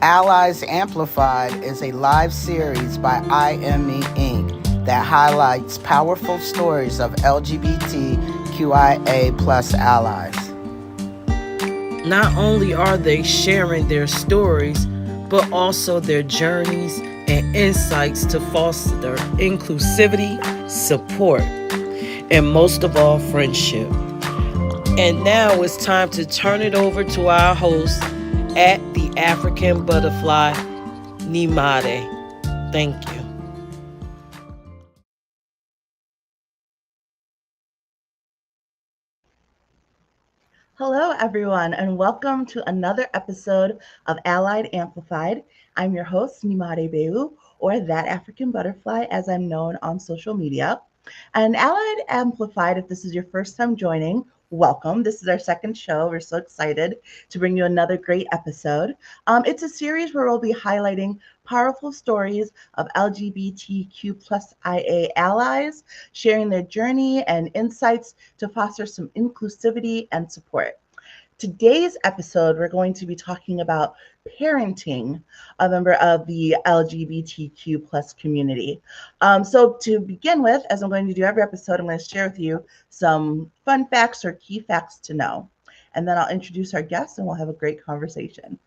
Allies Amplified is a live series by IME Inc. that highlights powerful stories of LGBTQIA plus allies. Not only are they sharing their stories, but also their journeys and insights to foster inclusivity, support, and most of all, friendship. And now it's time to turn it over to our host at the African Butterfly, Nyemade. Thank you. Hello, everyone, and welcome to another episode of Allied Amplified. I'm your host, Nyemade Boiwu, or That African Butterfly, as I'm known on social media. And Allied Amplified, if this is your first time joining, welcome. This is our second show. We're so excited to bring you another great episode. It's a series where we'll be highlighting powerful stories of LGBTQ plus IA allies, sharing their journey and insights to foster some inclusivity and support. Today's episode, we're going to be talking about parenting a member of the LGBTQ plus community. So to begin with, as I'm going to do every episode, I'm going to share with you some fun facts or key facts to know. And then I'll introduce our guests and we'll have a great conversation.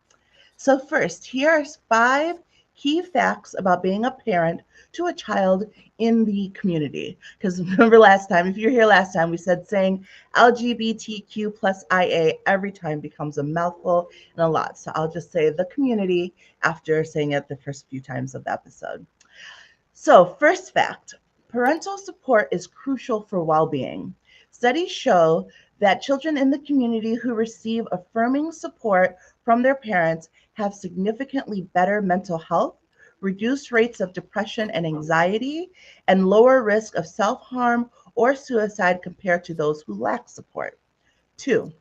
So first, here are 5 key facts about being a parent to a child in the community. Because remember last time, if you were here last time, we said saying LGBTQ plus IA every time becomes a mouthful and a lot. So I'll just say the community after saying it the first few times of the episode. So first fact, parental support is crucial for well-being. Studies show that children in the community who receive affirming support from their parents have significantly better mental health, reduced rates of depression and anxiety, and lower risk of self-harm or suicide compared to those who lack support. 2,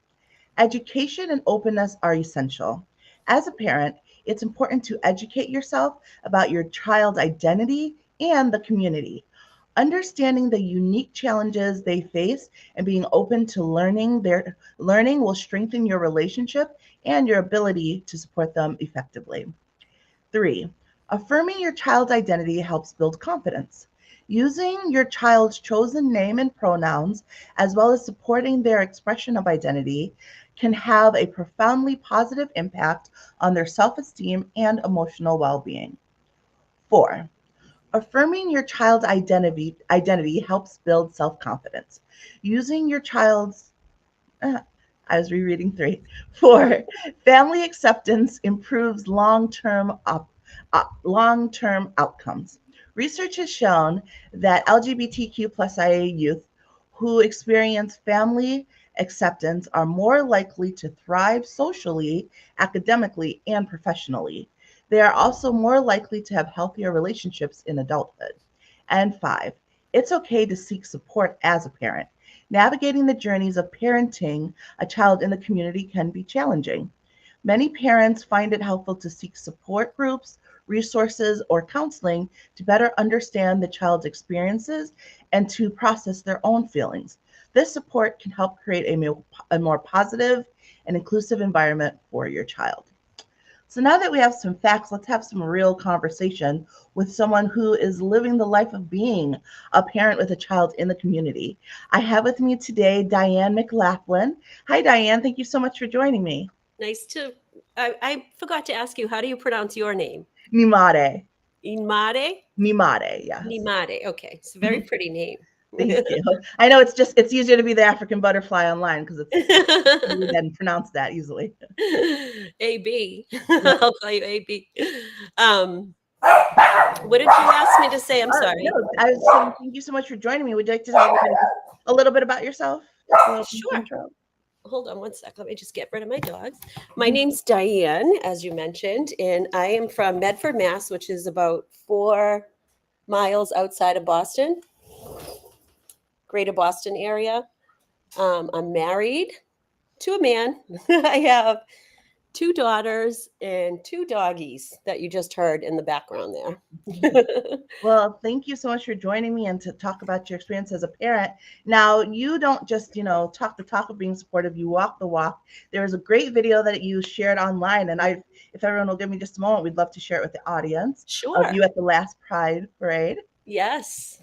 education and openness are essential. As a parent, it's important to educate yourself about your child's identity and the community. Understanding the unique challenges they face and being open to learning will strengthen your relationship and your ability to support them effectively. 3, affirming your child's identity helps build confidence. Using your child's chosen name and pronouns, as well as supporting their expression of identity, can have a profoundly positive impact on their self esteem and emotional well being. 4, affirming your child's identity helps build self confidence. Using your child's I was rereading 3. 4, family acceptance improves long-term outcomes. Research has shown that LGBTQ plus IA youth who experience family acceptance are more likely to thrive socially, academically, and professionally. They are also more likely to have healthier relationships in adulthood. And 5, it's okay to seek support as a parent. Navigating the journeys of parenting a child in the community can be challenging. Many parents find it helpful to seek support groups, resources, or counseling to better understand the child's experiences and to process their own feelings. This support can help create a more positive and inclusive environment for your child. So now that we have some facts, let's have some real conversation with someone who is living the life of being a parent with a child in the community. I have with me today Diane McLaughlin. Hi, Diane. Thank you so much for joining me. Nice to. I forgot to ask you, how do you pronounce your name? Nyemade. Nyemade? Nyemade, yes. Nyemade. Okay, it's a very pretty name. Thank you. I know it's easier to be the African butterfly online because it's you can pronounce that easily. AB. Yeah. I'll call you AB. Um, what did you ask me to say? I'm sorry. No, I was saying thank you so much for joining me. Would you like to tell everybody a little bit about yourself? Just a little Sure. intro. Hold on one sec. Let me just get rid of my dogs. My name's Diane, as you mentioned, and I am from Medford, Mass, which is about 4 miles outside of Boston, greater Boston area. I'm married to a man. I have 2 daughters and 2 doggies that you just heard in the background there. Well, thank you so much for joining me and to talk about your experience as a parent. Now, you don't just, talk the talk of being supportive, you walk the walk. There was a great video that you shared online, and if everyone will give me just a moment, we'd love to share it with the audience Sure. of you at the last Pride Parade. Yes.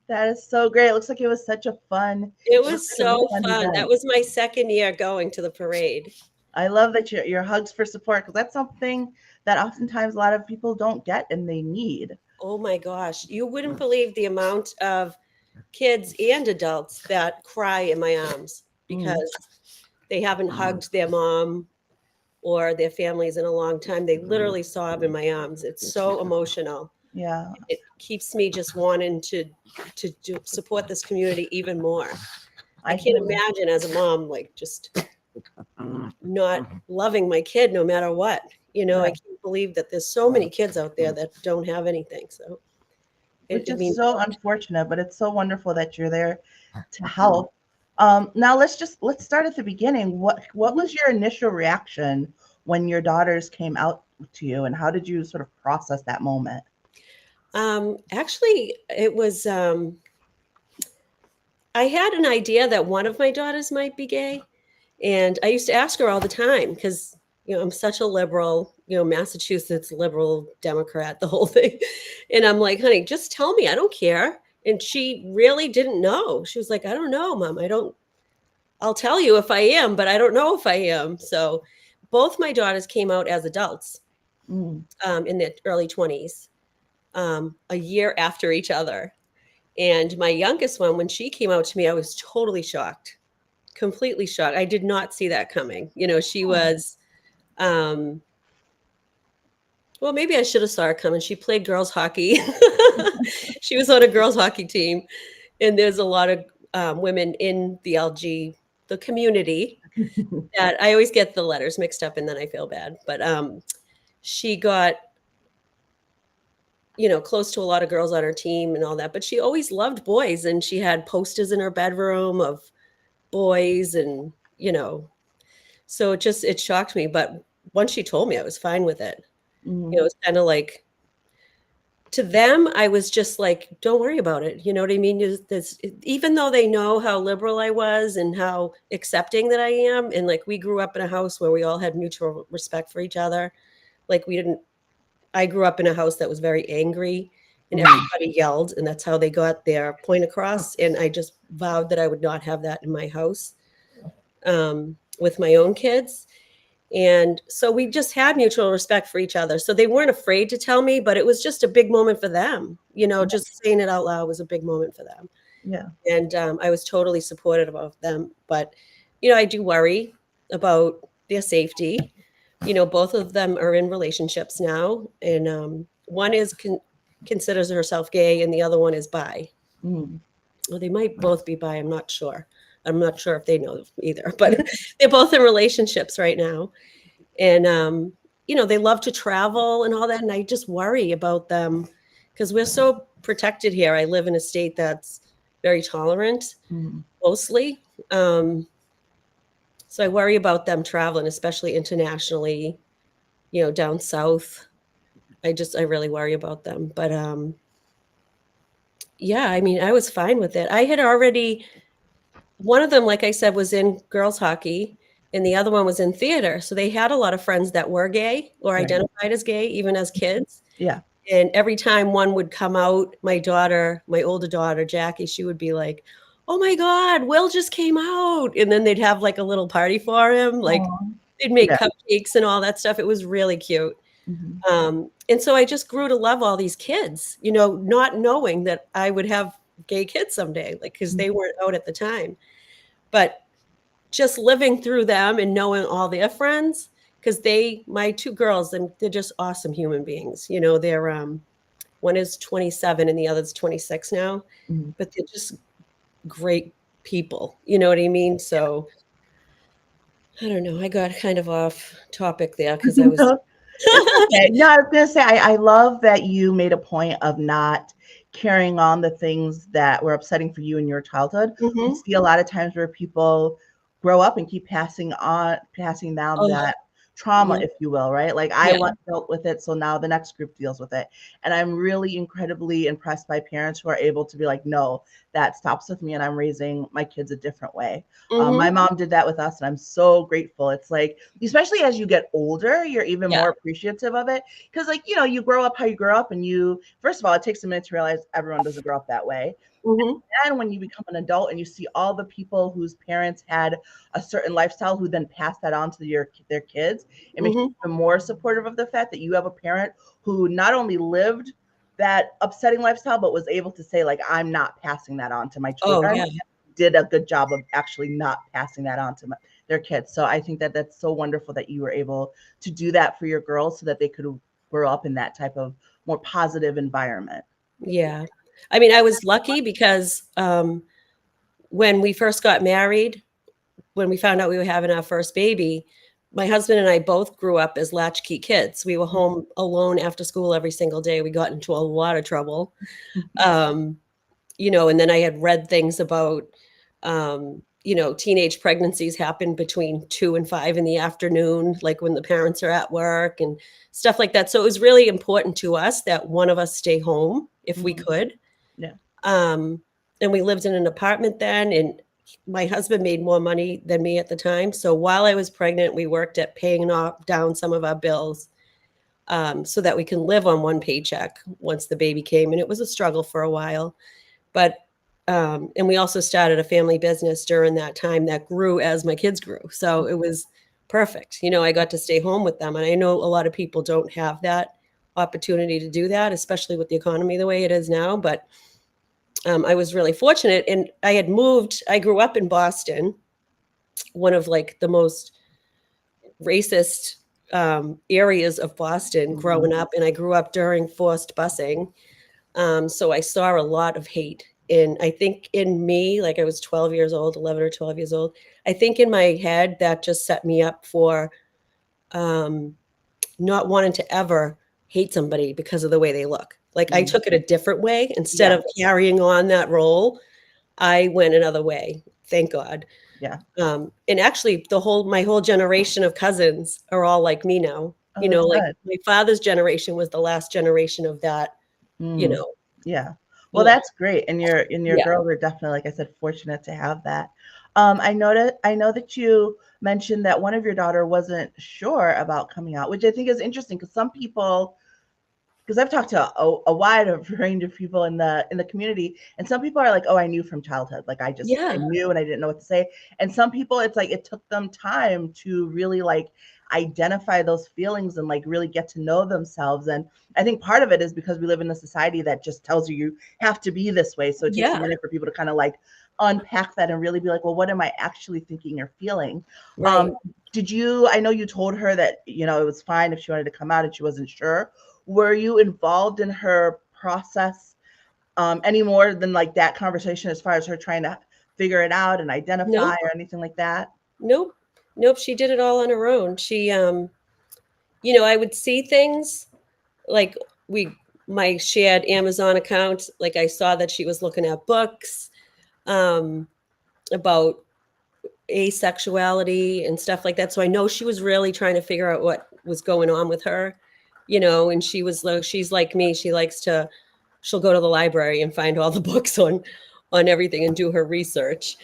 That is so great. It looks like it was such a fun. It was so fun. event. That was my second year going to the parade. I love that your hugs for support, because that's something that oftentimes a lot of people don't get and they need. Oh my gosh. You wouldn't believe the amount of kids and adults that cry in my arms because they haven't hugged their mom or their families in a long time. They literally sob in my arms. It's so emotional. Yeah. It keeps me just wanting to support this community even more. I can't imagine as a mom, like just not loving my kid no matter what. You know, I can't believe that there's so many kids out there that don't have anything. So Which is so unfortunate, but it's so wonderful that you're there to help. Now let's start at the beginning. What was your initial reaction when your daughters came out to you, and how did you sort of process that moment? Actually, it was I had an idea that one of my daughters might be gay, and I used to ask her all the time because I'm such a liberal, Massachusetts liberal Democrat, the whole thing, and I'm like, honey, just tell me, I don't care. And she really didn't know. She was like, I don't know, Mom. I'll tell you if I am, but I don't know if I am. So both my daughters came out as adults in their early 20s, a year after each other. And my youngest one, when she came out to me, I was totally shocked, completely shocked. I did not see that coming. She was, well, maybe I should have saw her coming. She played girls hockey. She was on a girls hockey team. And there's a lot of women in the community that I always get the letters mixed up and then I feel bad. But she got, close to a lot of girls on her team and all that. But she always loved boys, and she had posters in her bedroom of boys, and so it shocked me. But once she told me, I was fine with it. It was kind of like, to them, I was just like, don't worry about it. You know what I mean? Even though they know how liberal I was and how accepting that I am, and like we grew up in a house where we all had mutual respect for each other. Like I grew up in a house that was very angry, and everybody yelled, and that's how they got their point across. And I just vowed that I would not have that in my house with my own kids. And so we just had mutual respect for each other. So they weren't afraid to tell me, but it was just a big moment for them. Just saying it out loud was a big moment for them. Yeah. And I was totally supportive of them. But, I do worry about their safety. Both of them are in relationships now. And one considers herself gay and the other one is bi. Well, they might both be bi. I'm not sure. I'm not sure if they know either, but they're both in relationships right now. And, they love to travel and all that. And I just worry about them because we're so protected here. I live in a state that's very tolerant, mostly. So I worry about them traveling, especially internationally, down south. I really worry about them. But yeah, I mean, I was fine with it. I had already, one of them, like I said, was in girls hockey and the other one was in theater. So they had a lot of friends that were gay or Right. identified as gay, even as kids. Yeah. And every time one would come out, my older daughter, Jackie, she would be like, "Oh my God, Will just came out." And then they'd have like a little party for him. Like Aw. they'd make Yeah. cupcakes and all that stuff. It was really cute. Mhm. And so I just grew to love all these kids, not knowing that I would have gay kids someday, like, because they weren't out at the time. But just living through them and knowing all their friends, because my two girls, and they're just awesome human beings. They're one is 27 and the other's 26 now, Mhm. but they're just great people. You know what I mean? So I don't know. I got kind of off topic there because I was. No, it's okay. No, I was gonna say I love that you made a point of not carrying on the things that were upsetting for you in your childhood. We Mhm. see a lot of times where people grow up and keep passing down Oh, that trauma, yeah. if you will, right? Like I Yeah. once dealt with it, so now the next group deals with it. And I'm really incredibly impressed by parents who are able to be like, no, that stops with me, and I'm raising my kids a different way. My Mhm. mom did that with us, and I'm so grateful. It's like, especially as you get older, you're even Yeah. more appreciative of it because, like, you grow up how you grow up, and first of all, it takes a minute to realize everyone doesn't grow up that way. Mhm. And when you become an adult and you see all the people whose parents had a certain lifestyle who then pass that on to their kids, it makes you Mhm. even more supportive of the fact that you have a parent who not only lived that upsetting lifestyle, but was able to say, like, I'm not passing that on to my Oh, children. yeah. Did a good job of actually not passing that on to their kids. So I think that that's so wonderful that you were able to do that for your girls so that they could grow up in that type of more positive environment. Yeah. I mean, I was lucky because when we first got married, when we found out we were having our first baby, my husband and I both grew up as latchkey kids. We were home alone after school every single day. We got into a lot of trouble. Um, and then I had read things about, teenage pregnancies happen between 2 and 5 in the afternoon, like when the parents are at work and stuff like that. So it was really important to us that one of us stay home if we Mhm. could. Yeah. Um, and we lived in an apartment then, and my husband made more money than me at the time. So while I was pregnant, we worked at paying down some of our bills so that we can live on one paycheck once the baby came. And it was a struggle for a while. But and we also started a family business during that time that grew as my kids grew. So it was perfect. I got to stay home with them. And I know a lot of people don't have that opportunity to do that, especially with the economy the way it is now. But I was really fortunate. And I grew up in Boston, one of like the most racist areas of Boston Mhm. growing up. And I grew up during forced busing. So I saw a lot of hate. And I think in me, like I was 12 years old, 11 or 12 years old, I think in my head that just set me up for um, not wanting to ever hate somebody because of the way they look. Like I Mhm. took it a different way. Instead Yeah. of carrying on that role, I went another way. Thank God. Yeah. And actually, my whole generation of cousins are all like me now. Oh, that's Like good. my father's generation was the last generation of that. You Mm. know, Yeah. Well, yeah, that's great. And your yeah. girls are definitely, like I said, fortunate to have that. I know that you mentioned that one of your daughter wasn't sure about coming out, which I think is interesting because some people, because I've talked to a wide range of people in the community, and some people are like, "Oh, I knew from childhood. Like I Yeah, knew and I didn't know what to say." And some people, it's like it took them time to really like identify those feelings and like really get to know themselves. And I think part of it is because we live in a society that just tells you have to be this way. So it takes a yeah, minute for people to kind of like unpack that and really be like, "Well, what am I actually thinking or feeling?" right. Um, I know you told her that, it was fine if she wanted to come out and she wasn't sure. Were you involved in her process any more than like that conversation as far as her trying to figure it out and identify Nope, or anything like that? nope, nope. She did it all on her own. I would see things like we my shared Amazon account. Like I saw that she was looking at books um, about asexuality and stuff like that. So I know she was really trying to figure out what was going on with her. and she's like me. She'll go to the library and find all the books on everything and do her research,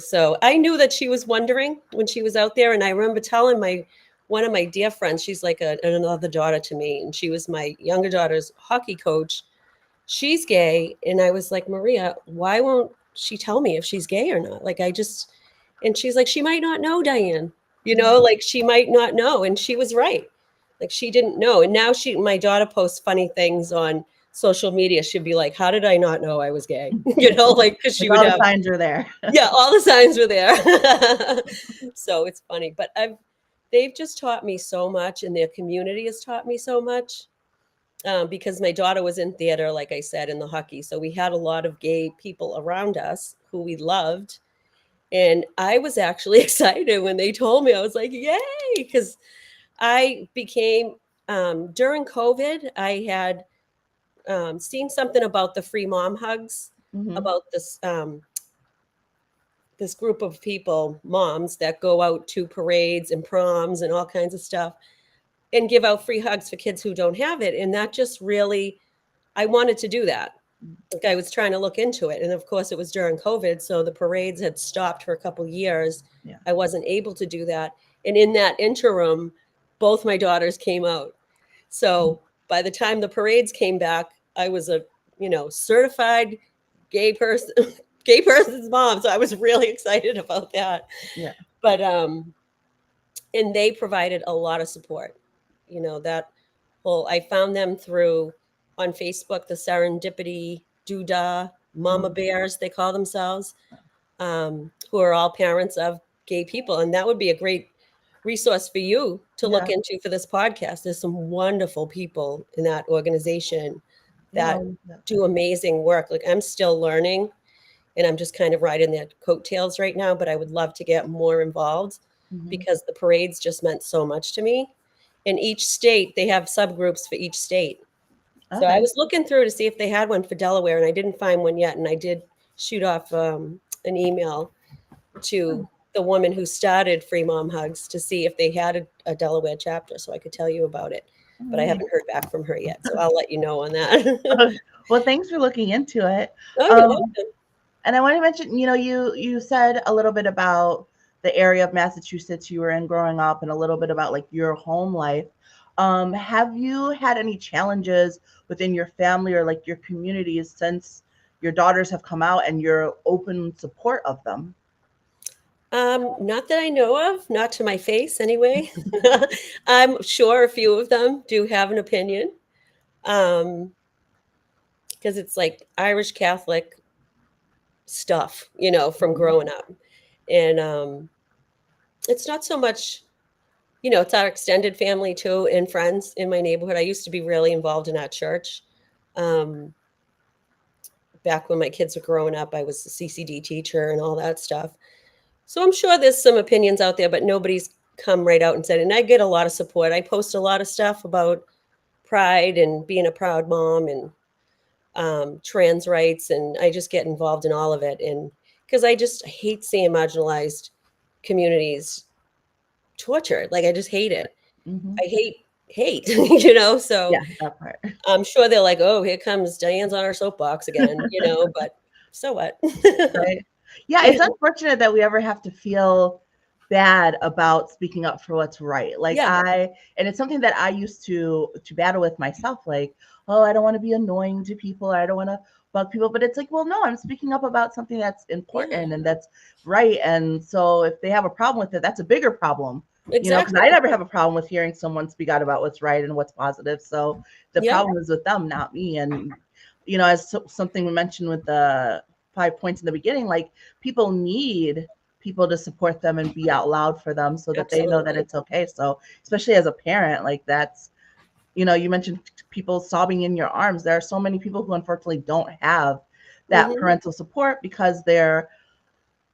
So I knew that she was wondering when she was out there. And I remember telling one of my dear friends, she's like another daughter to me, and she was my younger daughter's hockey coach. She's gay. And I was like, Maria, why won't she tell me if she's gay or not? And she's like, she might not know, Diane, like she might not know. And she was right. Like she didn't know. And now my daughter posts funny things on social media. She'd be like, how did I not know I was gay? Like, cause she would all have, the signs are there. yeah, all the signs were there. So it's funny, but they've just taught me so much, and their community has taught me so much. Because my daughter was in theater, like I said, in the hockey. So we had a lot of gay people around us who we loved. And I was actually excited when they told me. I was like, yay, because I became, during COVID, I had seen something about the free mom hugs, about this group of people, moms, that go out to parades and proms and all kinds of stuff and give out free hugs for kids who don't have it. And that just really, I wanted to do that. Like I was trying to look into it. And of course it was during COVID. So the parades had stopped for a couple years. Yeah. I wasn't able to do that. And in that interim, both my daughters came out. So by the time the parades came back, I was a, certified gay person's mom. So I was really excited about that. Yeah. But, and they provided a lot of support, I found them on Facebook, the Serendipity Doodah Mama Bears, they call themselves, who are all parents of gay people. And that would be a great resource for you to look into for this podcast. There's some wonderful people in that organization that do amazing work. Like I'm still learning, and I'm just kind of riding their coattails right now, but I would love to get more involved because the parades just meant so much to me. In each state, they have subgroups for each state. So I was looking through to see if they had one for Delaware, and I didn't find one yet. And I did shoot off an email to the woman who started Free Mom Hugs to see if they had a Delaware chapter, so I could tell you about it. But I haven't heard back from her yet, so I'll let you know on that. Well, thanks for looking into it. Oh, you're welcome. And I want to mention, you said a little bit about the area of Massachusetts you were in growing up, and a little bit about like your home life. Have you had any challenges within your family or like your communities since your daughters have come out and your open support of them? Not that I know of, not to my face anyway. I'm sure a few of them do have an opinion. Because it's like Irish Catholic stuff, from growing up. And it's not so much, it's our extended family too, and friends in my neighborhood. I used to be really involved in our church. Back when my kids were growing up, I was a CCD teacher and all that stuff. So I'm sure there's some opinions out there, but nobody's come right out and said, and I get a lot of support. I post a lot of stuff about pride and being a proud mom and trans rights, and I just get involved in all of it. And because I just hate seeing marginalized communities tortured. Like I just hate it. I hate, so yeah, that part. I'm sure they're like, oh, here comes Diane's on her soapbox again, but so what? Right. Yeah, it's unfortunate that we ever have to feel bad about speaking up for what's right. Like and it's something that I used to battle with myself. Like, oh, I don't want to be annoying to people. I don't want to bug people. But it's like, well, no, I'm speaking up about something that's important and that's right. And so if they have a problem with it, that's a bigger problem. Exactly. Because I never have a problem with hearing someone speak out about what's right and what's positive. So the problem is with them, not me. And, as something we mentioned with the 5 points in the beginning, like people need people to support them and be out loud for them so that they know that it's okay. So especially as a parent, like that's, you mentioned people sobbing in your arms. There are so many people who unfortunately don't have that parental support because their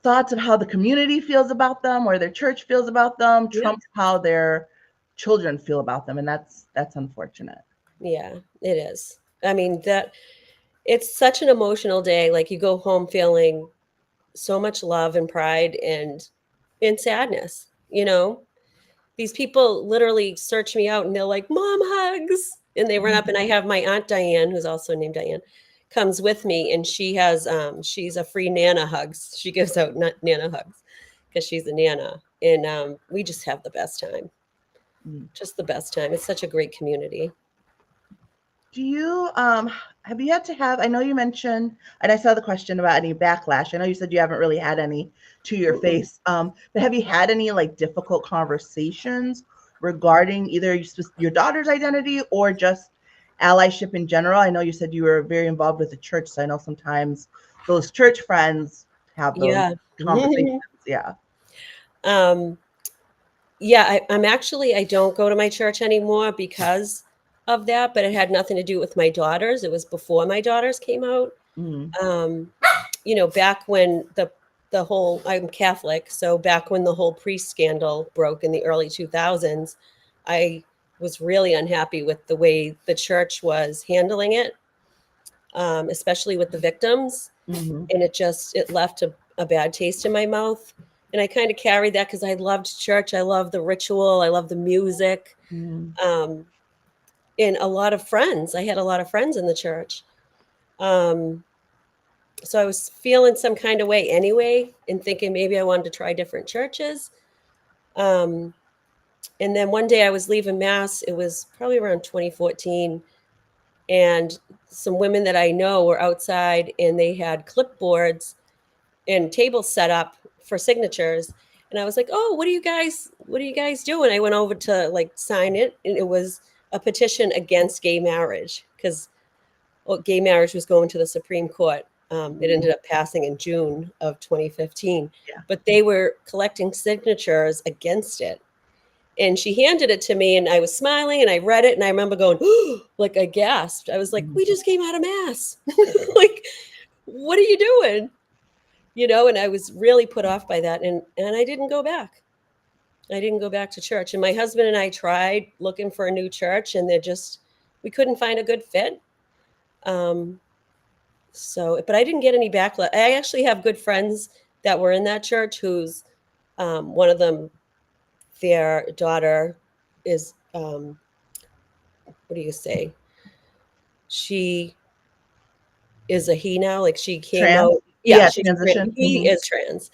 thoughts of how the community feels about them or their church feels about them trumps how their children feel about them. And that's unfortunate. Yeah, it is. I mean, it's such an emotional day. Like you go home feeling so much love and pride and sadness, these people literally search me out and they're like, "Mom hugs," and they run up, and I have my aunt Diane, who's also named Diane, comes with me, and she has she's a free Nana hugs. She gives out Nana hugs because she's a Nana, and we just have the best time. Just the best time. It's such a great community. Do you have you had to have, I know you mentioned, and I saw the question about any backlash. I know you said you haven't really had any to your face. But have you had any like difficult conversations regarding either your daughter's identity or just allyship in general? I know you said you were very involved with the church, so I know sometimes those church friends have those Yeah. conversations. Yeah. Yeah, I'm actually, I don't go to my church anymore because of that, but it had nothing to do with my daughters. It was before my daughters came out. Mm. You know, back when the whole, I'm Catholic, so back when the whole priest scandal broke in the early 2000s, I was really unhappy with the way the church was handling it, especially with the victims. Mm-hmm. And it left a bad taste in my mouth. And I kind of carried that because I loved church. I love the ritual. I love the music. Mm-hmm. And a lot of friends. I had a lot of friends in the church. So I was feeling some kind of way anyway, and thinking maybe I wanted to try different churches. And then one day I was leaving Mass. It was probably around 2014. And some women that I know were outside, and they had clipboards and tables set up for signatures. And I was like, "Oh, what are you guys doing?" I went over to like sign it, and it was a petition against gay marriage because gay marriage was going to the Supreme Court. It ended up passing in June of 2015, Yeah. but they were collecting signatures against it. And she handed it to me, and I was smiling, and I read it, and I remember going, like I gasped. I was like, "We just came out of Mass. Like, what are you doing?" You know, and I was really put off by that, and I didn't go back. I didn't go back to church. And my husband and I tried looking for a new church, and we couldn't find a good fit. But I didn't get any backlash. I actually have good friends that were in that church who's one of them, their daughter is, what do you say? She is a he now. Like she came Trans? out. Yeah, Transition. he Mm-hmm. is trans.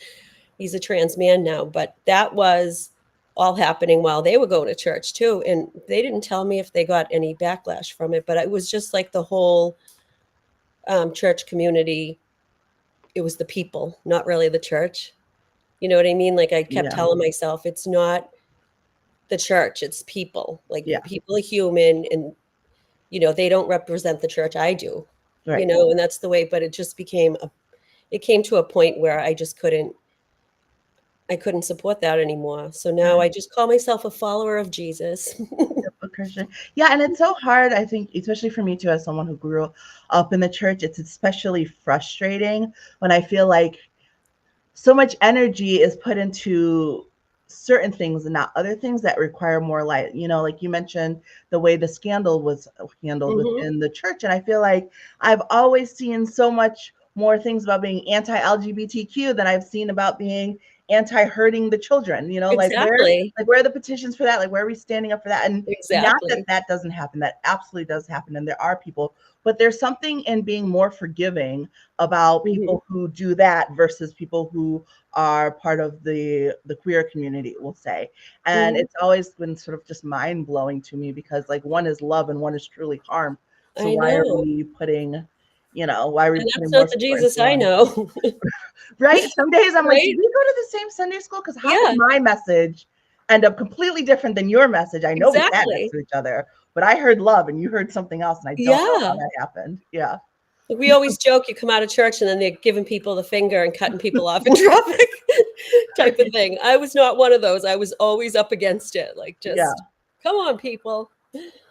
He's a trans man now, but that was all happening while they were going to church too. And they didn't tell me if they got any backlash from it, but it was just like the whole church community. It was the people, not really the church. You know what I mean? Like I kept Yeah. telling myself, it's not the church, it's people. Like Yeah. people are human, and they don't represent the church. I do, Right. and that's the way. But it just it came to a point where I couldn't support that anymore. So now I just call myself a follower of Jesus. A Christian. Yeah, and it's so hard, I think, especially for me too, as someone who grew up in the church. It's especially frustrating when I feel like so much energy is put into certain things and not other things that require more light. Like you mentioned, the way the scandal was handled Mhm. within the church. And I feel like I've always seen so much more things about being anti-LGBTQ than I've seen about being anti-hurting the children. Exactly. Where are the petitions for that? Like, where are we standing up for that? And not that Exactly. that doesn't happen. That absolutely does happen. And there are people, but there's something in being more forgiving about Mhm. people who do that versus people who are part of the queer community, we'll say. And Mhm. it's always been sort of just mind blowing to me because like one is love and one is truly harm. So I why are know. we putting, why are we And putting that's more not the support into Jesus I one? know. Right? Some days I'm like, did Right? we go to the same Sunday school? Because how did Yeah, my message end up completely different than your message? I know we sat next exactly. to each other, but I heard love and you heard something else, and I don't know how Yeah. that happened. Yeah. Like we always joke you come out of church and then they're giving people the finger and cutting people off in traffic type of thing. I was not one of those. I was always up against it. Like Yeah. just come on, people.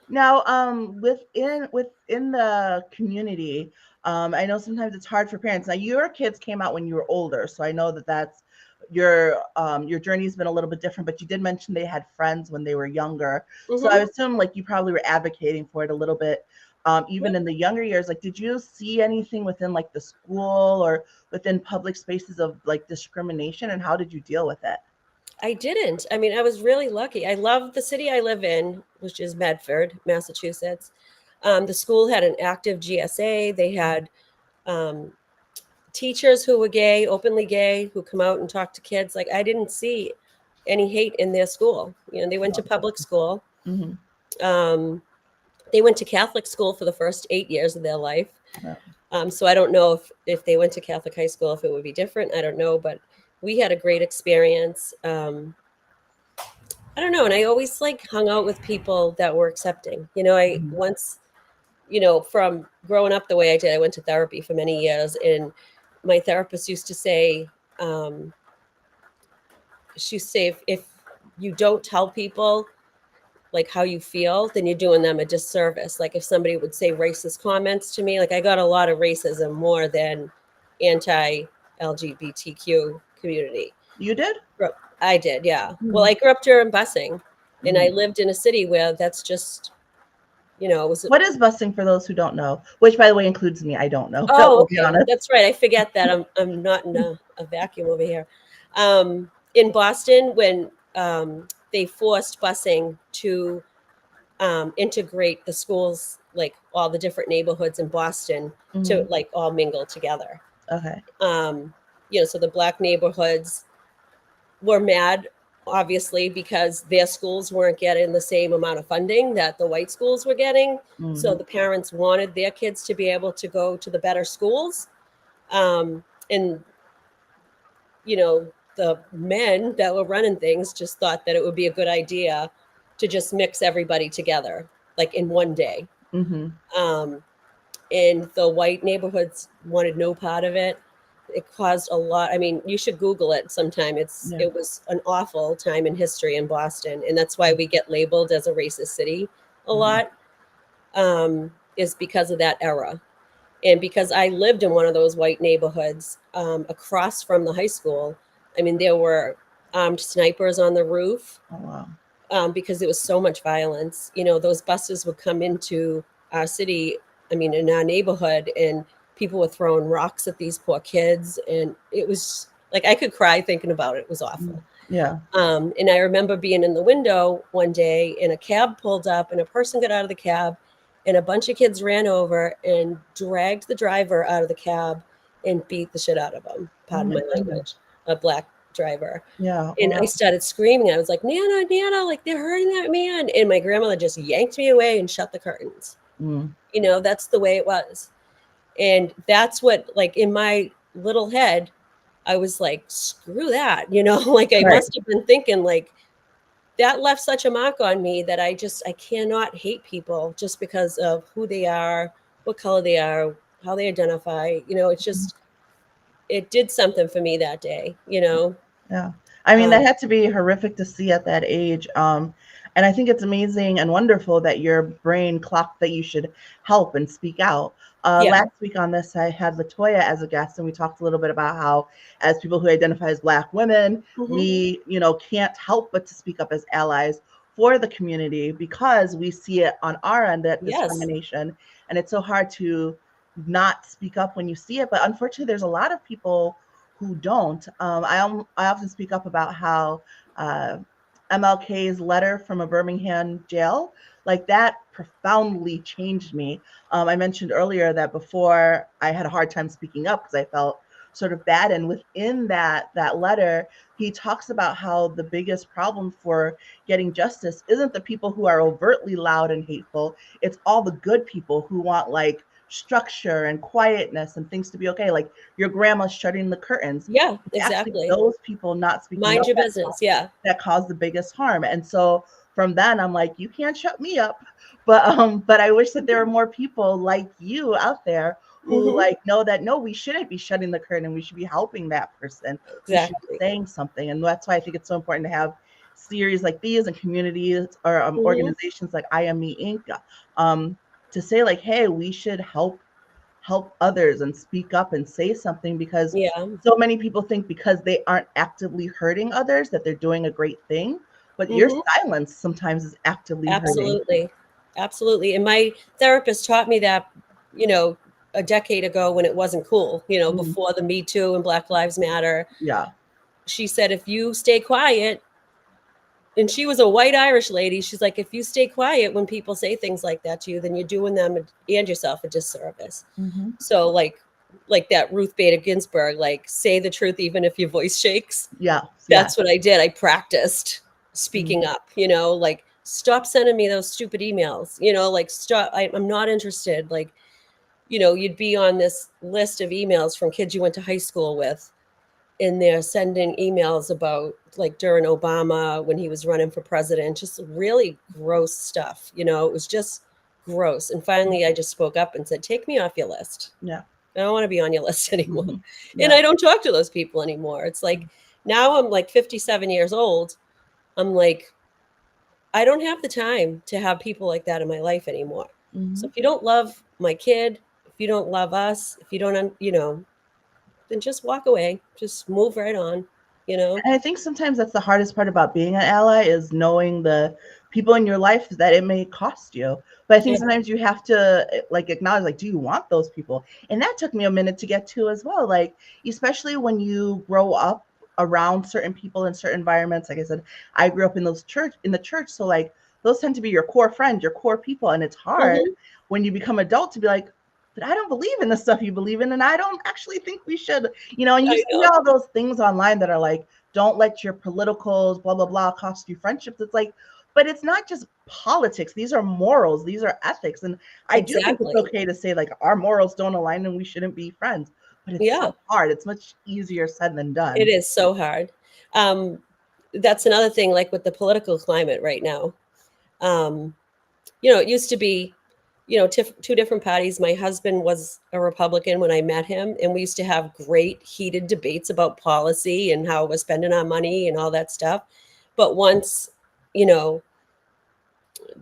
Now, within the community, I know sometimes it's hard for parents. Now, your kids came out when you were older, so I know that that's your journey's been a little bit different. But you did mention they had friends when they were younger, so I Hmm. assume like you probably were advocating for it a little bit, even in the younger years. Like, did you see anything within like the school or within public spaces of like discrimination, and how did you deal with it? I didn't. I mean, I was really lucky. I love the city I live in, which is Medford, Massachusetts. The school had an active GSA. They had um, teachers who were gay, openly gay, who come out and talk to kids. Like, I didn't see any hate in their school. You know, they went to public school. Mm-hmm. Um, they went to Catholic school for the first 8 years of their life. Yeah. So I don't know if they went to Catholic high school, if it would be different. I don't know, but we had a great experience. I don't know. And I always like hung out with people that were accepting. You know, I Mhm. once, you know, from growing up the way I did, I went to therapy for many years. And my therapist used to say, she used to say, if you don't tell people like how you feel, then you're doing them a disservice. Like if somebody would say racist comments to me, like I got a lot of racism more than anti LGBTQ community. You did? I did, yeah. Well, Mhm. I grew up during busing, and I Mhm. lived in a city where that's just, you know, it was. What is busing for those who don't know? Which, by the way, includes me. I don't know. Oh, We'll be okay, honest. that's right. I forget that I'm not in a vacuum over here. In Boston, when they forced busing to integrate the schools, like all the different neighborhoods in Boston, to Mhm. like all mingle together. Okay. Um, you know, so the black neighborhoods were mad, obviously, because their schools weren't getting the same amount of funding that the white schools were getting. So Mm. the parents wanted their kids to be able to go to the better schools. And, you know, the men that were running things just thought that it would be a good idea to just mix everybody together, like in one day. Mhm. Um, and the white neighborhoods wanted no part of it. It caused a lot. I mean, you should Google it sometime. Yeah. It was an awful time in history in Boston, and that's why we get labeled as a racist city a Mhm. lot. Is because of that era, and because I lived in one of those white neighborhoods across from the high school. I mean, there were armed snipers on the roof Oh wow. because there was so much violence. You know, those buses would come into our city, I mean, in our neighborhood, and people were throwing rocks at these poor kids. And it was like, I could cry thinking about it. It was Mm. awful. Yeah. And I remember being in the window one day and a cab pulled up and a person got out of the cab and a bunch of kids ran over and dragged the driver out of the cab and beat the shit out of him. Oh Pardon my my goodness. language. A black driver. Yeah. And I Wow. started screaming. I was like, Nana, Nana, like they're hurting that man. And my grandmother just yanked me away and shut the curtains. Mm. You know, that's the way it was. And that's what, like, in my little head, I was like, screw that. You know, like I Right. must have been thinking, like, that left such a mark on me that I cannot hate people just because of who they are, what color they are, how they identify. You know, it's just, it did something for me that day, you know? Yeah. I mean, that Um, had to be horrific to see at that age. And I think it's amazing and wonderful that your brain clocked that you should help and speak out. yeah. Last week on this, I had Latoya as a guest, and we talked a little bit about how, as people who identify as Black women, Hmm. we, can't help but to speak up as allies for the community because we see it on our end, that Yes. discrimination, and it's so hard to not speak up when you see it. But unfortunately, there's a lot of people who don't. I often speak up about how uh, MLK's letter from a Birmingham jail, like that profoundly changed me. I mentioned earlier that before I had a hard time speaking up because I felt sort of bad. And within that letter, he talks about how the biggest problem for getting justice isn't the people who are overtly loud and hateful. It's all the good people who want like structure and quietness and things to be okay. Like your grandma shutting the curtains. Yeah, It's actually exactly. those people not speaking Mind up your business. Yeah. that caused the biggest harm. And so from then I'm like, you can't shut me up. But I wish that there were more people like you out there who Hmm. like know that no, we shouldn't be shutting the curtain. We should be helping that person. We should be Exactly. saying something. And that's why I think it's so important to have series like these and communities or Hmm. organizations like I Am Me Inc. To say like, hey, we should help others and speak up and say something because Yeah. so many people think because they aren't actively hurting others that they're doing a great thing, but your Hmm. silence sometimes is actively hurting. Absolutely. Absolutely. And my therapist taught me that, you know, a decade ago when it wasn't cool, Mm, before the Me Too and Black Lives Matter. yeah. She said, if you stay quiet, and she was a white Irish lady. She's like, if you stay quiet when people say things like that to you, then you're doing them and yourself a disservice. Mm-hmm. So like that Ruth Bader Ginsburg, like say the truth even if your voice shakes. Yeah. That's what I did. I practiced Mm-hmm. speaking up, like stop sending me those stupid emails, like stop. I'm not interested. Like, you'd be on this list of emails from kids you went to high school with, and they're sending emails about like during Obama when he was running for president, just really gross stuff. It was just gross. And finally, I just spoke up and said, take me off your list. Yeah. I don't want to be on your list anymore. Mm-hmm. And Yeah. I don't talk to those people anymore. It's like now I'm like 57 years old. I'm like, I don't have the time to have people like that in my life anymore. Mm-hmm. So if you don't love my kid, if you don't love us, if you don't, then just walk away. Just move right on, And I think sometimes that's the hardest part about being an ally is knowing the people in your life that it may cost you. But I think Yeah. sometimes you have to like acknowledge, like, do you want those people? And that took me a minute to get to as well. Like, especially when you grow up around certain people in certain environments. Like I said, I grew up in the church. So like those tend to be your core friends, your core people. And it's hard Mhm. when you become adult to be like, but I don't believe in the stuff you believe in, and I don't actually think we should, and you I see know. all those things online that are like, don't let your politicals, blah, blah, blah, cost you friendships. It's like, but it's not just politics. These are morals. These are ethics. And I do think it's Exactly. okay to say, like, our morals don't align and we shouldn't be friends. But it's Yeah, so hard. It's much easier said than it done. is so hard. That's another thing, like with the political climate right now. Um, it used to be, two different parties. My husband was a Republican when I met him, and we used to have great heated debates about policy and how we're spending our money and all that stuff. But once, you know,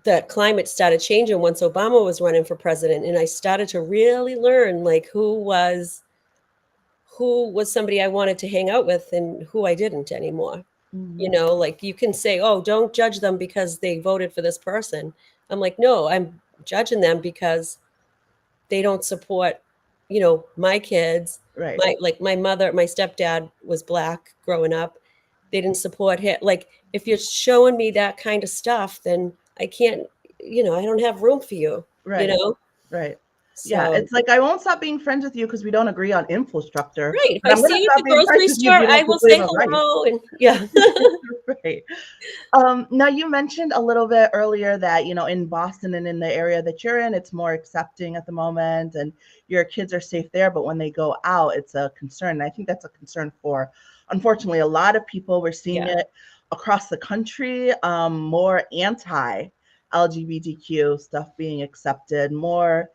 the climate started changing, once Obama was running for president, and I started to really learn like who was somebody I wanted to hang out with and who I didn't anymore. Mhm. Like you can say, oh, don't judge them because they voted for this person. I'm like, no, I'm judging them because they don't support, my kids. Right. My mother, my stepdad was Black growing up. They didn't support him. Like, if you're showing me that kind of stuff, then I can't, I don't have room for you, you Right. know? Right. Yeah. So, It's like, I won't stop being friends with you because we don't agree on infrastructure, right. If but I I'm going see to you at stop the being friends grocery with you if store, you I don't will complain say about rights. hello. And yeah. Right. Now you mentioned a little bit earlier that, in Boston and in the area that you're in, it's more accepting at the moment and your kids are safe there. But when they go out, it's a concern. And I think that's a concern for, unfortunately, a lot of people. We're seeing Yeah. it across the country, more anti LGBTQ stuff being accepted, more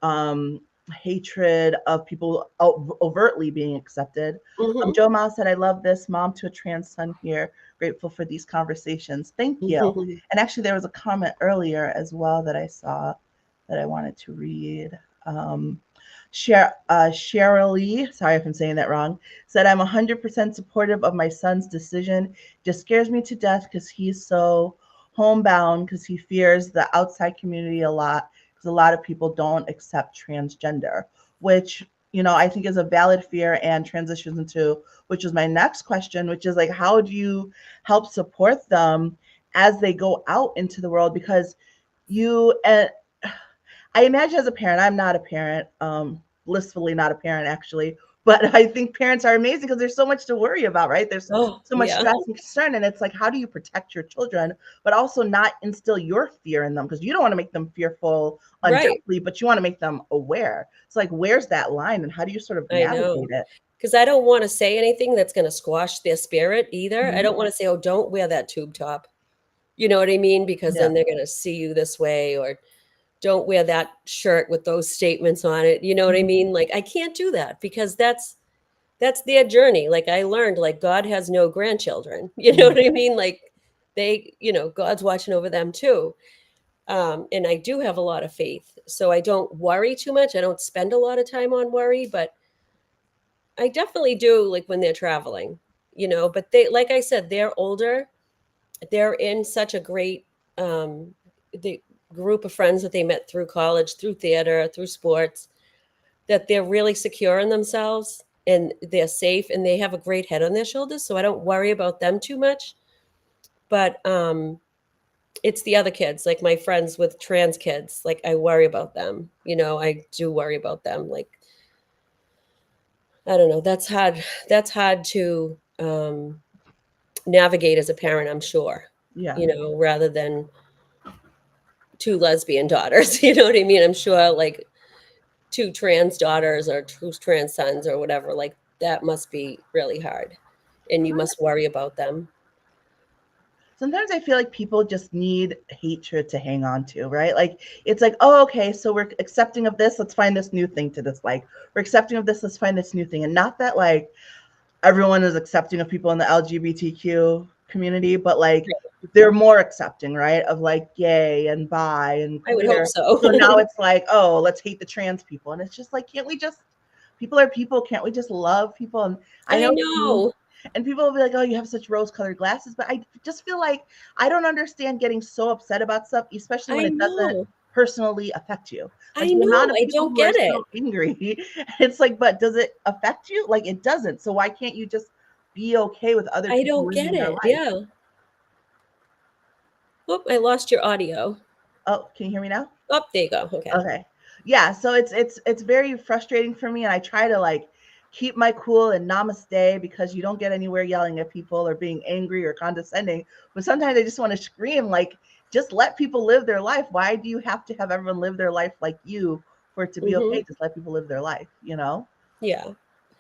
um, hatred of people overtly being accepted. Hmm. Joe Mao said, I love this. Mom to a trans son here. Grateful for these conversations. Thank you. And actually, there was a comment earlier as well that I saw that I wanted to read. Cheryl Lee, sorry if I'm saying that wrong, said, I'm 100% supportive of my son's decision. Just scares me to death because he's so homebound because he fears the outside community a lot because a lot of people don't accept transgender, which I think is a valid fear and transitions into, which is my next question, which is like, how do you help support them as they go out into the world? Because you, I imagine as a parent, I'm not a parent, blissfully not a parent actually, but I think parents are amazing because there's so much to worry about, right? There's Oh, so much yeah. stress and concern, and it's like, how do you protect your children, but also not instill your fear in them because you don't want to make them fearful Right. unjustly, but you want to make them aware. It's like, where's that line, and how do you sort of I know. navigate it? Because I don't want to say anything that's going to squash their spirit either. I Mhm. don't want to say, oh, don't wear that tube top. You know what I mean? Because Yeah. then they're going to see you this way, or don't wear that shirt with those statements on it. You know what I Mhm. mean? Like, I can't do that because that's their journey. Like, I learned, like, God has no grandchildren. You know Mhm. what I mean? Like, God's watching over them too. And I do have a lot of faith. So I don't worry too much. I don't spend a lot of time on worry, but I definitely do, like when they're traveling, but they, like I said, they're older. They're in such a great the group of friends that they met through college, through theater, through sports, that they're really secure in themselves and they're safe and they have a great head on their shoulders. So I don't worry about them too much. but it's the other kids, like my friends with trans kids. Like I worry about them. I do worry about them. Like I don't know. That's hard. That's hard to navigate as a parent, I'm sure. Yeah. Rather than two lesbian daughters. You know what I mean? I'm sure like two trans daughters or two trans sons or whatever. Like that must be really hard, and you must worry about them. Sometimes I feel like people just need hatred to hang on to, right? Like it's like, oh, okay, so we're accepting of this, let's find this new thing to dislike. We're accepting of this, let's find this new thing. And not that like everyone is accepting of people in the LGBTQ community, but like they're more accepting, right? Of like gay and bi and I would hope queer. so. So now it's like, oh, let's hate the trans people. And it's just like, can't we just, people are people, can't we just love people? And I I know know. and people will be like, oh, you have such rose colored glasses. But I just feel like I don't understand getting so upset about stuff, especially when I it doesn't know. personally affect you. Like I the know. amount of I people don't who are get it. so angry. It's like, but does it affect you? Like it doesn't. So why can't you just be okay with other I people don't get living their it. life? Yeah. Oh, I lost your audio. Oh, can you hear me now? Oh, there you go. Okay. Okay. Yeah, so it's very frustrating for me, and I try to like keep my cool and namaste because you don't get anywhere yelling at people or being angry or condescending. But sometimes I just want to scream like just let people live their life. Why do you have to have everyone live their life like you for it to be Hmm. okay? Just let people live their life, you know? Yeah.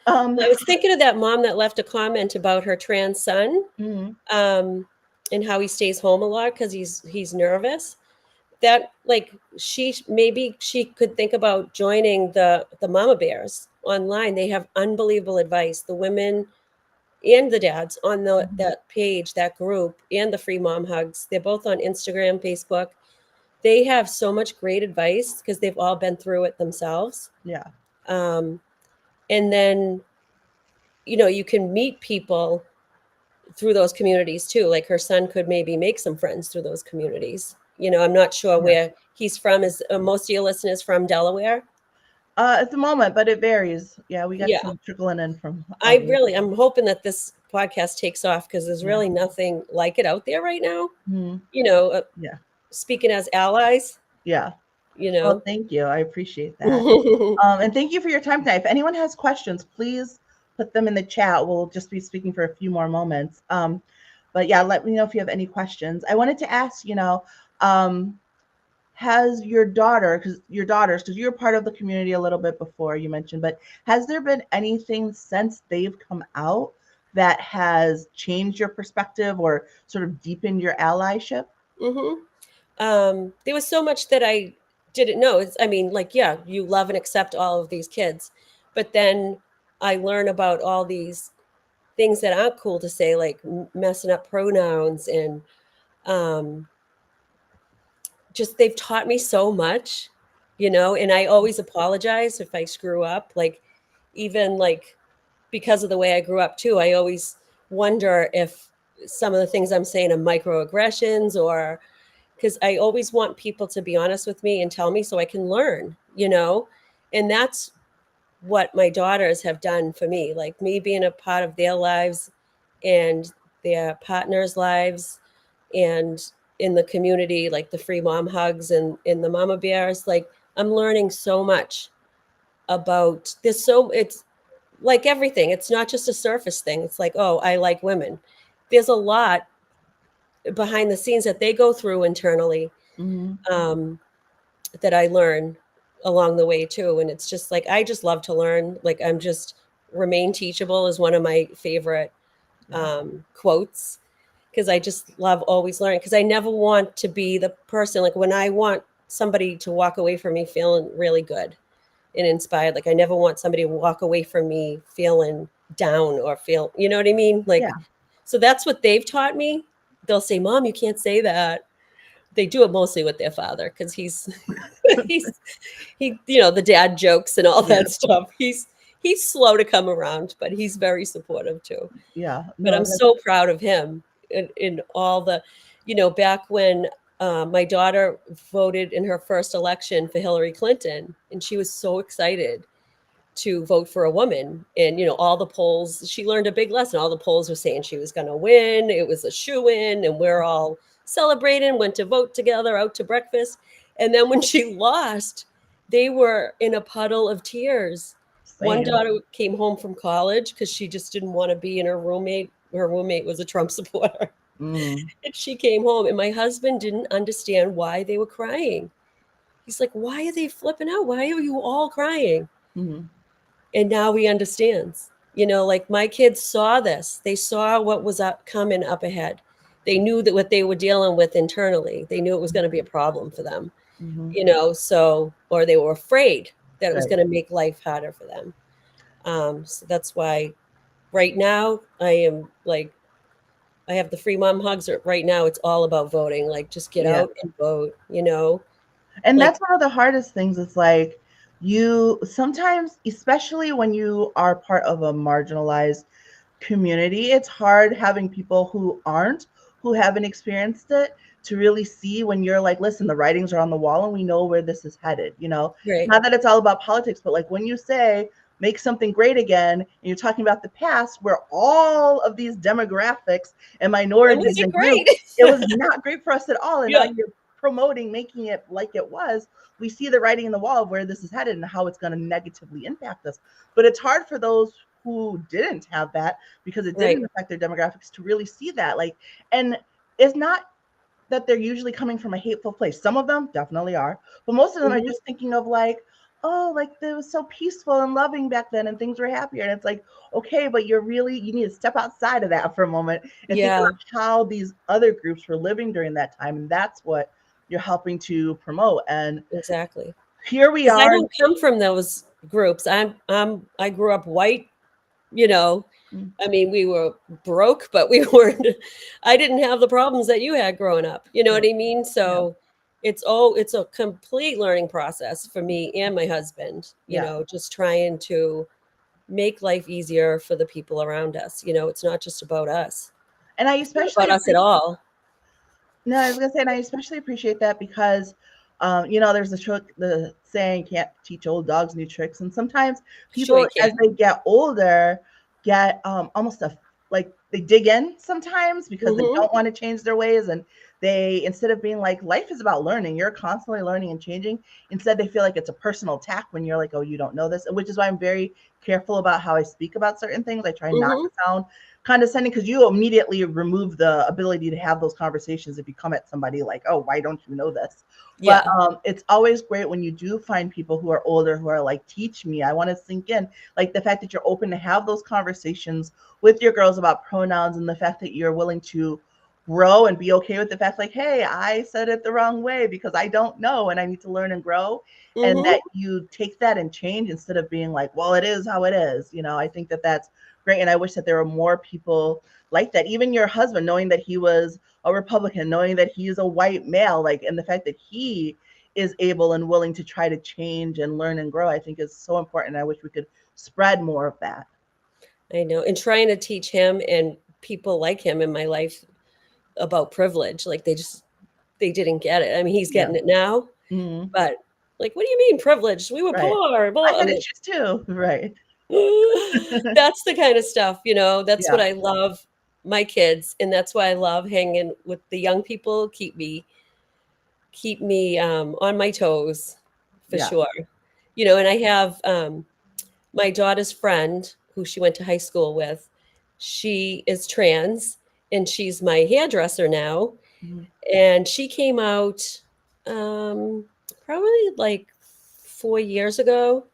Um I was thinking of that mom that left a comment about her trans son, mhm, um, and how he stays home a lot because he's nervous. That like maybe she could think about joining the mama bears online. They have unbelievable advice. The women and the dads on mhm, that page, that group, and the free mom hugs. They're both on Instagram, Facebook. They have so much great advice because they've all been through it themselves. yeah. Um, and then you can meet people through those communities too. Like her son could maybe make some friends through those communities. I'm not sure Yeah. where he's from. Is most of your listeners from Delaware? At the moment, but it varies. Yeah, we got Yeah, some trickling in from others. I'm hoping that this podcast takes off because there's Yeah. really nothing like it out there right now. Mhm, You know, uh, yeah. Speaking as allies, Yeah. you Well, know. thank you. I appreciate that. And thank you for your time tonight. If anyone has questions, please put them in the chat. We'll just be speaking for a few more moments. But yeah, let me know if you have any questions. I wanted to ask, um, has your daughter, because you're part of the community a little bit before you mentioned, but has there been anything since they've come out that has changed your perspective or sort of deepened your allyship? Hmm. There was so much that I didn't know. I mean, like, yeah, you love and accept all of these kids, but then I learn about all these things that aren't cool to say, like messing up pronouns and um, just they've taught me so much, and I always apologize if I screw up. Like, even like because of the way I grew up too, I always wonder if some of the things I'm saying are microaggressions or because I always want people to be honest with me and tell me so I can learn. And that's what my daughters have done for me, like me being a part of their lives and their partners' lives and in the community, like the free mom hugs and in the mama bears. Like I'm learning so much about this. So it's like everything. It's not just a surface thing. It's like, oh, I like women. There's a lot behind the scenes that they go through internally, Hmm. um, that I learn along the way too. And it's just like I just love to learn. Like I'm just remain teachable is one of my favorite Yeah. quotes because I just love always learning because I never want to be the person like when I want somebody to walk away from me feeling really good and inspired. Like I never want somebody to walk away from me feeling down or feel, you know what I mean? Yeah. Like, so that's what they've taught me. They'll say, Mom, you can't say that. They do it mostly with their father because he's he's the dad jokes and all Yeah. that stuff. He's slow to come around, but he's very supportive too. Yeah. But I'm No, so proud of him in all back when my daughter voted in her first election for Hillary Clinton, and she was so excited. to vote for a woman. And, all the polls, she learned a big lesson. All the polls were saying she was going to win. It was a shoo-in, and we're all celebrating, went to vote together, out to breakfast. And then when she lost, they were in a puddle of tears. One Same. daughter came home from college because she just didn't want to be in her roommate. Her roommate was a Trump supporter. Mm, And she came home, and my husband didn't understand why they were crying. He's like, why are they flipping out? Why are you all crying? mhm. And now he understands. Like my kids saw this. They saw what was coming up ahead. They knew that what they were dealing with internally, they knew it was going to be a problem for them, Mhm. or they were afraid that it was Right. going to make life harder for them. So that's why right now I have the free mom hugs. Right now it's all about voting. Like, just get Yeah. out and vote, And like, that's one of the hardest things. It's like you sometimes, especially when you are part of a marginalized community, it's hard having people who haven't experienced it to really see when you're like, listen, the writings are on the wall and we know where this is headed. right. Not that it's all about politics, but like when you say make something great again, and you're talking about the past where all of these demographics and It minorities wasn't and great. groups, it was not great for us at all. And now Yeah. you're promoting making it like it was. We see the writing in the wall of where this is headed and how it's going to negatively impact us. But it's hard for those who didn't have that because it Right. didn't affect their demographics to really see that. Like, and it's not that they're usually coming from a hateful place. Some of them definitely are, but most of them are Mhm. just thinking of like, oh, like it was so peaceful and loving back then and things were happier. And it's like, okay, but you need to step outside of that for a moment and think Yeah, about how these other groups were living during that time. And that's what you're helping to promote. And exactly. here we Because I are. don't come from those groups. I grew up white, you know. Mm, I mean, we were broke, but we weren't. I didn't have the problems that you had growing up. You know yeah, what I mean? yeah, So it's a complete learning process for me and my husband. yeah. Just trying to make life easier for the people around us. It's not just about us. And I It's not especially about us at appreciate. all. No, I was gonna say, and I especially appreciate that because, there's the saying, "Can't teach old dogs new tricks," and sometimes Sure, people, you as can. they get older, get almost like they dig in sometimes because they Hmm. don't want to change their ways, and they instead of being like, life is about learning, you're constantly learning and changing. Instead, they feel like it's a personal attack when you're like, "Oh, you don't know this," which is why I'm very careful about how I speak about certain things. I try not Hmm. to sound condescending because you immediately remove the ability to have those conversations if you come at somebody like, oh, why don't you know this? But Yeah. it's always great when you do find people who are older who are like, teach me, I want to sink in. Like the fact that you're open to have those conversations with your girls about pronouns, and the fact that you're willing to grow and be okay with the fact like, hey, I said it the wrong way because I don't know and I need to learn and grow. And Hmm. that you take that and change instead of being like, well, it is how it is. I think that that's great. And I wish that there were more people like that. Even your husband, knowing that he was a Republican, knowing that he's a white male, like, and the fact that he is able and willing to try to change and learn and grow, I think is so important. I wish we could spread more of that. I know. And trying to teach him and people like him in my life about privilege. Like they didn't get it. I mean, he's Yeah. getting it now, Hmm. but like, what do you mean privilege? We were Right. poor. I Blah. had I'm like, issues too. Right. that's the kind of stuff, that's Yeah. what I love my kids. And that's why I love hanging with the young people, keep me on my toes for Yeah. sure. And I have my daughter's friend who she went to high school with. She is trans and she's my hairdresser now. Mhm. And she came out um, probably like 4 years ago.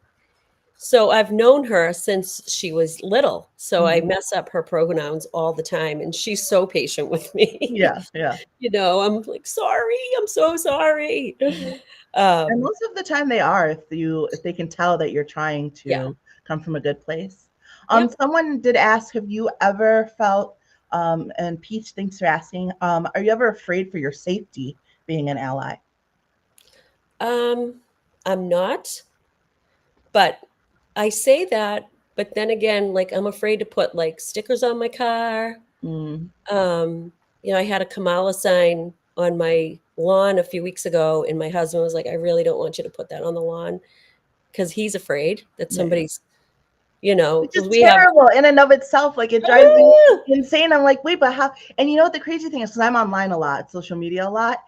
So I've known her since she was little. So I Mhm. mess up her pronouns all the time. And she's so patient with me. Yeah. Yeah. I'm like, sorry, I'm so sorry. Mhm. And Um, most of the time they are, if they can tell that you're trying yeah. to come from a good place. Yep. Someone did ask, have you ever felt, and Peach, thanks for asking, are you ever afraid for your safety being an ally? I'm not, but I say that, but then again, like I'm afraid to put like stickers on my car. Mm, Um, I had a Kamala sign on my lawn a few weeks ago, and my husband was like, I really don't want you to put that on the lawn because he's afraid that yeah, yeah. somebody's Which is we have. terrible in and of itself. Like it drives me insane. I'm like, wait, but how? And you know what the crazy thing is? Because I'm online a lot, social media a lot.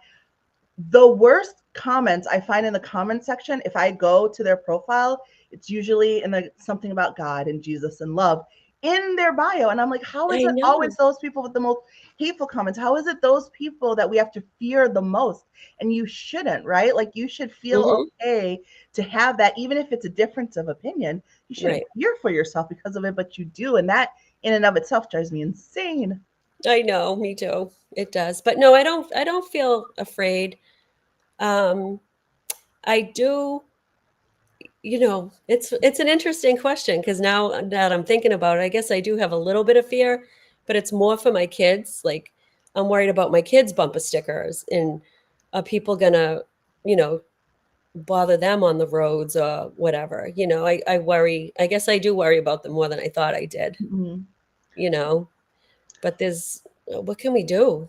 The worst comments I find in the comment section, if I go to their profile, it's usually in the something about God and Jesus and love in their bio. And I'm like, how is I it know. always those people with the most hateful comments? How is it those people that we have to fear the most? And you shouldn't, right? Like you should feel okay to have that, even if it's a difference of opinion. You shouldn't Right. fear for yourself because of it, but you do. And that in and of itself drives me insane. I know, me too. It does. But no, I don't feel afraid. I do, it's an interesting question because now that I'm thinking about it, I guess I do have a little bit of fear, but it's more for my kids. Like I'm worried about my kids' bumper stickers and are people gonna, you know, bother them on the roads or whatever. I worry. I guess I do worry about them more than I thought I did, Mhm. you know, but what can we do?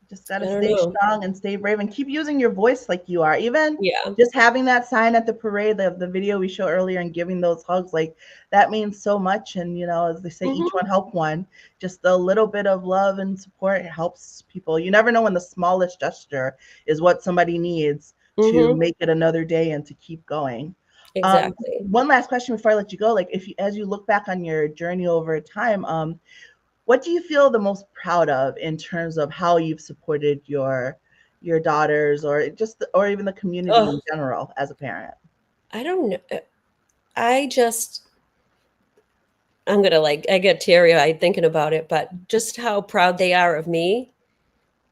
Just got I to don't stay know. strong and stay brave and keep using your voice like you are. Even Yeah. just having that sign at the parade, the video we showed earlier, and giving those hugs, like that means so much. And, as they say, each Hmm. one help one. Just a little bit of love and support helps people. You never know when the smallest gesture is what somebody needs to Hmm. make it another day and to keep going. Exactly. One last question before I let you go. Like, as you look back on your journey over time, what do you feel the most proud of in terms of how you've supported your daughters or even the community Oh, in general as a parent? I don't know. I just I'm gonna I get teary eyed thinking about it, but just how proud they are of me,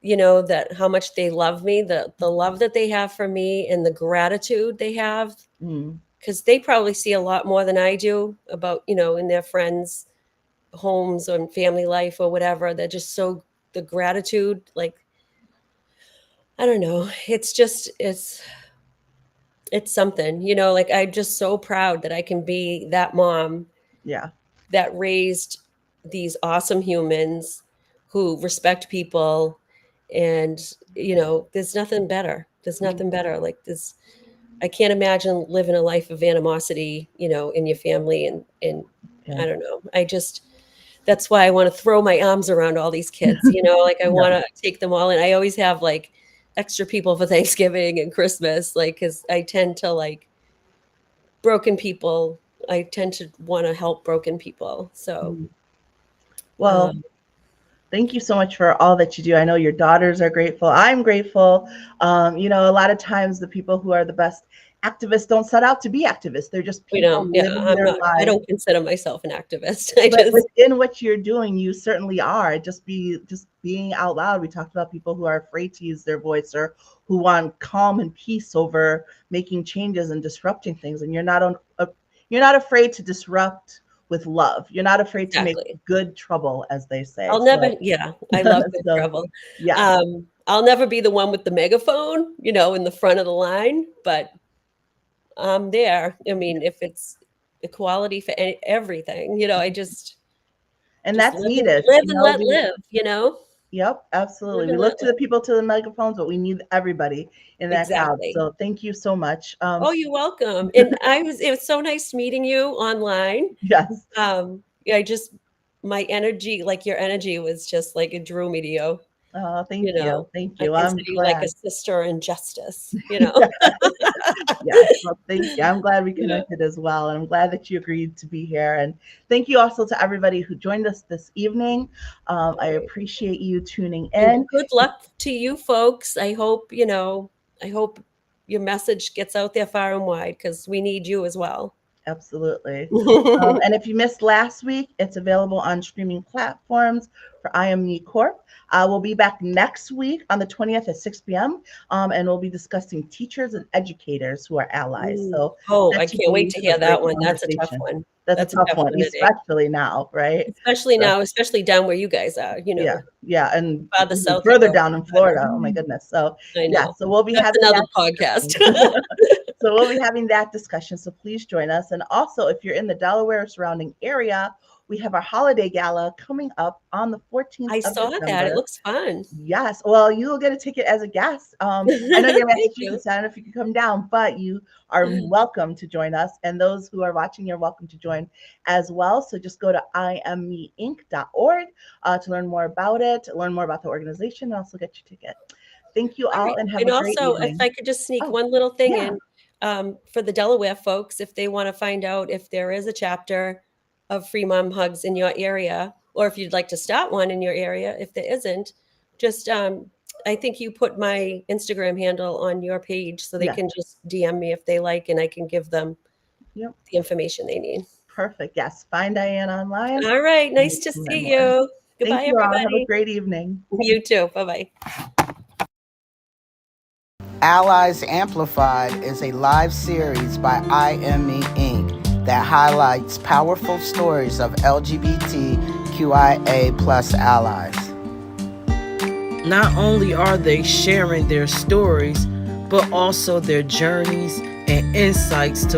that how much they love me, the love that they have for me and the gratitude they have, Mm, because they probably see a lot more than I do about, in their friends' homes and family life or whatever. They're just so the gratitude, like I don't know. It's something, like I'm just so proud that I can be that mom yeah. that raised these awesome humans who respect people. And there's nothing better. There's Mm, nothing better like this. I can't imagine living a life of animosity, in your family. And yeah. I don't know, that's why I want to throw my arms around all these kids, like I Yeah. want to take them all in. I always have like extra people for Thanksgiving and Christmas, like because I tend to like broken people. I tend to want to help broken people. So Mm. Well, um, thank you so much for all that you do. I know your daughters are grateful. I'm grateful. A lot of times the people who are the best activists don't set out to be activists. They're just people yeah, living I'm their not. I lives. don't consider myself an activist. I But just, within what you're doing, you certainly are. Just being out loud. We talked about people who are afraid to use their voice or who want calm and peace over making changes and disrupting things. And you're not afraid to disrupt with love. You're not afraid to make exactly. good trouble, as they say. I'll never. So, Yeah, I love good so trouble. yes, I'll never be the one with the megaphone, in the front of the line, but I'm there. I mean, if it's equality for everything, I and just that's live and needed. live and let live. Yep, absolutely. Live We and look let to the live. people to the megaphones, but we need everybody in that crowd. Exactly. So thank you so much. Oh, you're welcome. And it was so nice meeting you online. Yes. Yeah, my energy, like your energy was just like it drew me to you. Thank you. Thank I you. I'm consider you like a glad. sister in justice. Yes, well, thank you. I'm glad we Yeah. connected as well. And I'm glad that you agreed to be here. And thank you also to everybody who joined us this evening. I appreciate you tuning And in. good luck to you folks. I hope your message gets out there far and wide because we need you as well. Absolutely. And if you missed last week, it's available on streaming platforms for IME Corp. We'll be back next week on the 20th at 6 p.m. And we'll be discussing teachers and educators who are allies. Mm. So Oh, that I should can't wait be to a hear great that one. That's a tough conversation. one. That's a That's a tough one, definite. especially now, right? Especially So, now, especially down where you guys are, yeah, yeah, and farther even south you further go, down in the better. Florida. Oh my goodness. So, I yeah, know. so we'll be That's having another that podcast. discussion. So we'll be having that discussion. So please join us. And also, if you're in the Delaware surrounding area, we have our holiday gala coming up on the 14th I of saw that. It December. looks fun. Yes. Well, you will get a ticket as a guest. I know you're in Thank you. Massachusetts. I don't know if you can come down, but you are welcome to join us. And those who are watching, you're welcome to join as well. So just go to immeinc.org to learn more about it, learn more about the organization, and also get your ticket. Thank you all, Right. and have And a great also, if evening. I could just sneak Oh, one little thing yeah. in, for the Delaware folks, if they want to find out if there is a chapter of Free Mom Hugs in your area, or if you'd like to start one in your area, if there isn't, just I think you put my Instagram handle on your page so they Yes. can just DM me if they like, and I can give them Yep. the information they need. Perfect. Yes. Find Diane online. All right. and Nice you to can learn see more. you. Thank Goodbye, you all. Have a everybody. great evening. You too. Bye-bye. Allies Amplified is a live series by IME Inc. that highlights powerful stories of LGBTQIA plus allies. Not only are they sharing their stories, but also their journeys and insights to